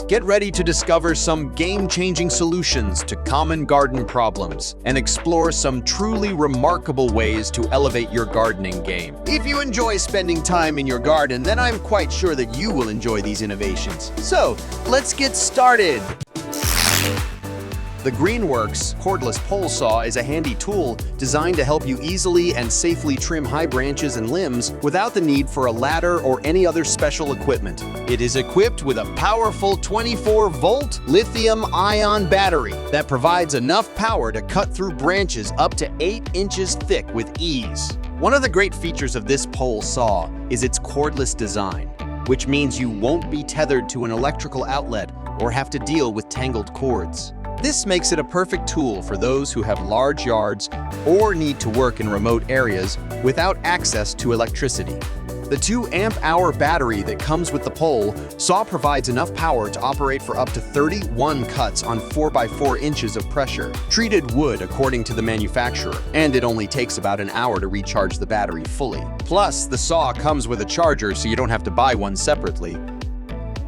Get ready to discover some game-changing solutions to common garden problems and explore some truly remarkable ways to elevate your gardening game. If you enjoy spending time in your garden, then I'm quite sure that you will enjoy these innovations. So, let's get started! The Greenworks Cordless Pole Saw is a handy tool designed to help you easily and safely trim high branches and limbs without the need for a ladder or any other special equipment. It is equipped with a powerful 24-volt lithium-ion battery that provides enough power to cut through branches up to 8 inches thick with ease. One of the great features of this pole saw is its cordless design, which means you won't be tethered to an electrical outlet or have to deal with tangled cords. This makes it a perfect tool for those who have large yards or need to work in remote areas without access to electricity. The 2-amp-hour battery that comes with the pole saw provides enough power to operate for up to 31 cuts on 4x4 inches of pressure, treated wood according to the manufacturer, and it only takes about an hour to recharge the battery fully. Plus, the saw comes with a charger so you don't have to buy one separately.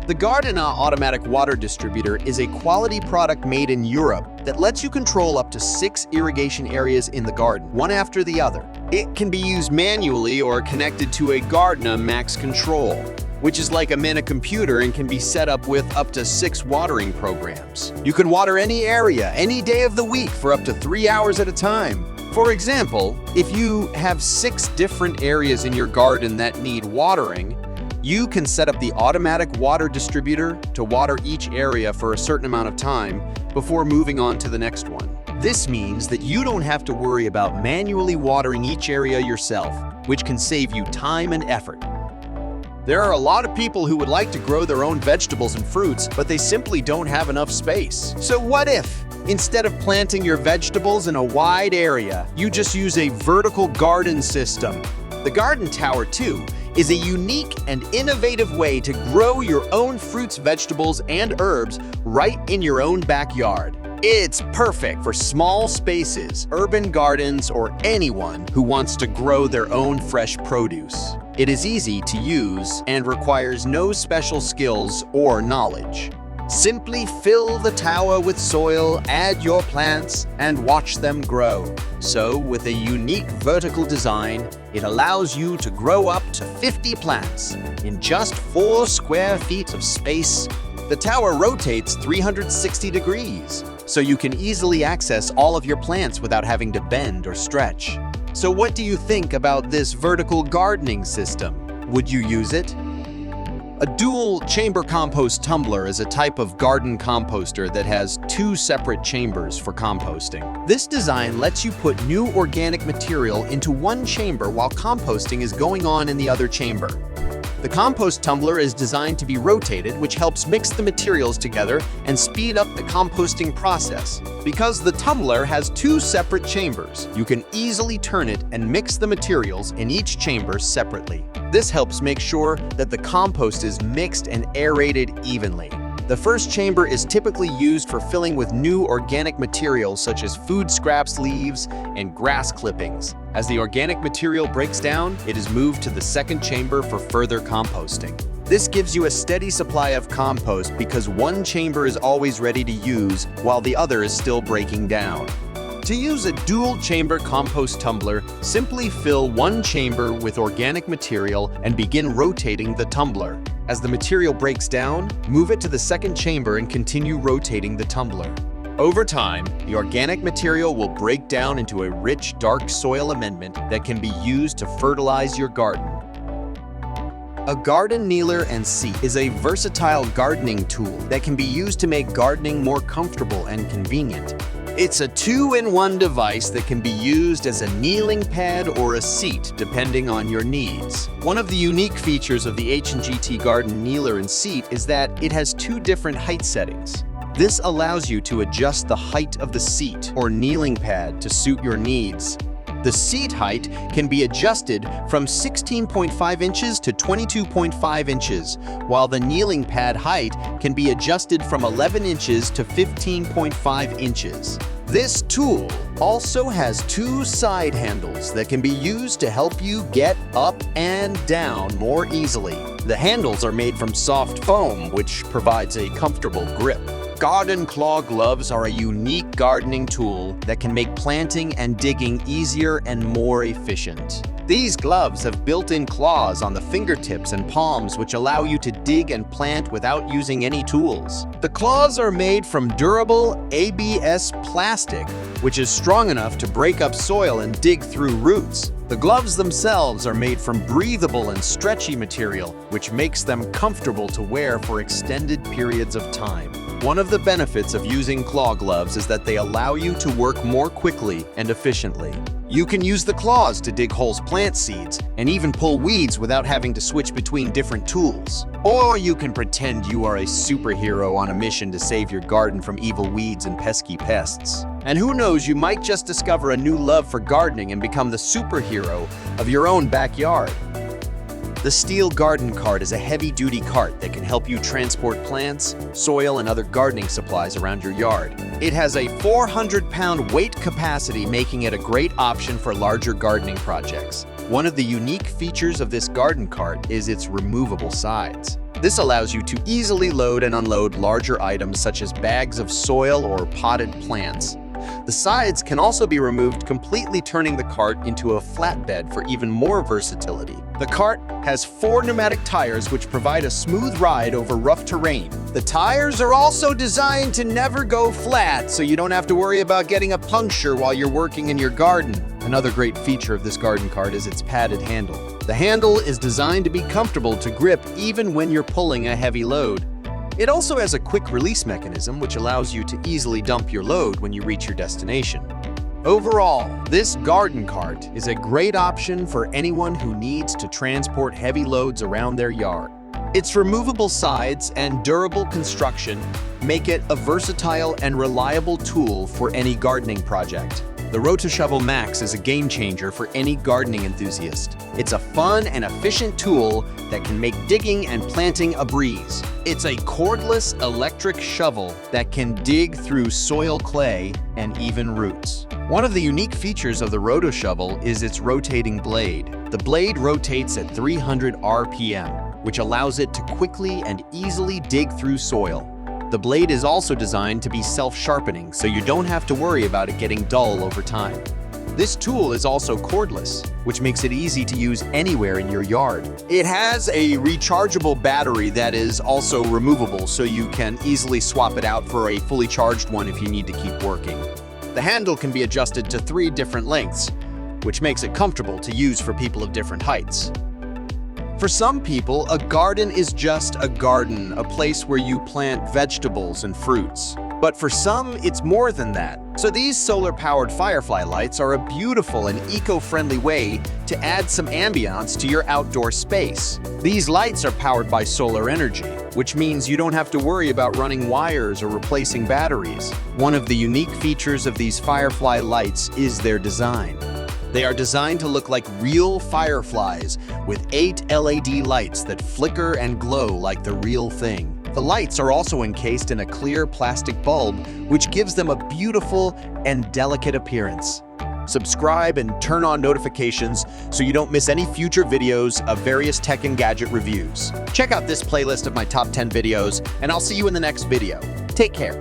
The Gardena automatic water distributor is a quality product made in Europe that lets you control up to 6 irrigation areas in the garden, one after the other. It can be used manually or connected to a Gardena MAX control, which is like a mini computer and can be set up with up to 6 watering programs. You can water any area, any day of the week for up to 3 hours at a time. For example, if you have 6 different areas in your garden that need watering, you can set up the automatic water distributor to water each area for a certain amount of time before moving on to the next one. This means that you don't have to worry about manually watering each area yourself, which can save you time and effort. There are a lot of people who would like to grow their own vegetables and fruits, but they simply don't have enough space. So what if, instead of planting your vegetables in a wide area, you just use a vertical garden system? The Garden Tower 2 is a unique and innovative way to grow your own fruits, vegetables, and herbs right in your own backyard. It's perfect for small spaces, urban gardens, or anyone who wants to grow their own fresh produce. It is easy to use and requires no special skills or knowledge. Simply fill the tower with soil, add your plants, and watch them grow. So, with a unique vertical design, it allows you to grow up to 50 plants in just 4 square feet of space. The tower rotates 360 degrees, so you can easily access all of your plants without having to bend or stretch. So what do you think about this vertical gardening system? Would you use it? A Dual Chamber Compost Tumbler is a type of garden composter that has 2 separate chambers for composting. This design lets you put new organic material into one chamber while composting is going on in the other chamber. The compost tumbler is designed to be rotated, which helps mix the materials together and speed up the composting process. Because the tumbler has 2 separate chambers, you can easily turn it and mix the materials in each chamber separately. This helps make sure that the compost is mixed and aerated evenly. The first chamber is typically used for filling with new organic materials such as food scraps, leaves, and grass clippings. As the organic material breaks down, it is moved to the second chamber for further composting. This gives you a steady supply of compost because one chamber is always ready to use while the other is still breaking down. To use a dual chamber compost tumbler, simply fill one chamber with organic material and begin rotating the tumbler. As the material breaks down, move it to the second chamber and continue rotating the tumbler. Over time, the organic material will break down into a rich, dark soil amendment that can be used to fertilize your garden. A garden kneeler and seat is a versatile gardening tool that can be used to make gardening more comfortable and convenient. It's a 2-in-1 device that can be used as a kneeling pad or a seat depending on your needs. One of the unique features of the H&GT Garden Kneeler and Seat is that it has 2 different height settings. This allows you to adjust the height of the seat or kneeling pad to suit your needs. The seat height can be adjusted from 16.5 inches to 22.5 inches, while the kneeling pad height can be adjusted from 11 inches to 15.5 inches. This tool also has two side handles that can be used to help you get up and down more easily. The handles are made from soft foam, which provides a comfortable grip. Garden claw gloves are a unique gardening tool that can make planting and digging easier and more efficient. These gloves have built-in claws on the fingertips and palms, which allow you to dig and plant without using any tools. The claws are made from durable ABS plastic, which is strong enough to break up soil and dig through roots. The gloves themselves are made from breathable and stretchy material, which makes them comfortable to wear for extended periods of time. One of the benefits of using claw gloves is that they allow you to work more quickly and efficiently. You can use the claws to dig holes, plant seeds, and even pull weeds without having to switch between different tools. Or you can pretend you are a superhero on a mission to save your garden from evil weeds and pesky pests. And who knows, you might just discover a new love for gardening and become the superhero of your own backyard. The steel garden cart is a heavy-duty cart that can help you transport plants, soil, and other gardening supplies around your yard. It has a 400-pound weight capacity, making it a great option for larger gardening projects. One of the unique features of this garden cart is its removable sides. This allows you to easily load and unload larger items such as bags of soil or potted plants. The sides can also be removed completely, turning the cart into a flatbed for even more versatility. The cart has 4 pneumatic tires which provide a smooth ride over rough terrain. The tires are also designed to never go flat, so you don't have to worry about getting a puncture while you're working in your garden. Another great feature of this garden cart is its padded handle. The handle is designed to be comfortable to grip even when you're pulling a heavy load. It also has a quick release mechanism which allows you to easily dump your load when you reach your destination. Overall, this garden cart is a great option for anyone who needs to transport heavy loads around their yard. Its removable sides and durable construction make it a versatile and reliable tool for any gardening project. The Rotoshovel MAX is a game changer for any gardening enthusiast. It's a fun and efficient tool that can make digging and planting a breeze. It's a cordless electric shovel that can dig through soil, clay, and even roots. One of the unique features of the Rotoshovel is its rotating blade. The blade rotates at 300 RPM, which allows it to quickly and easily dig through soil. The blade is also designed to be self-sharpening, so you don't have to worry about it getting dull over time. This tool is also cordless, which makes it easy to use anywhere in your yard. It has a rechargeable battery that is also removable, so you can easily swap it out for a fully charged one if you need to keep working. The handle can be adjusted to 3 different lengths, which makes it comfortable to use for people of different heights. For some people, a garden is just a garden, a place where you plant vegetables and fruits. But for some, it's more than that. So these solar-powered Firefly lights are a beautiful and eco-friendly way to add some ambiance to your outdoor space. These lights are powered by solar energy, which means you don't have to worry about running wires or replacing batteries. One of the unique features of these Firefly lights is their design. They are designed to look like real fireflies with 8 LED lights that flicker and glow like the real thing. The lights are also encased in a clear plastic bulb, which gives them a beautiful and delicate appearance. Subscribe and turn on notifications so you don't miss any future videos of various tech and gadget reviews. Check out this playlist of my top 10 videos, and I'll see you in the next video. Take care.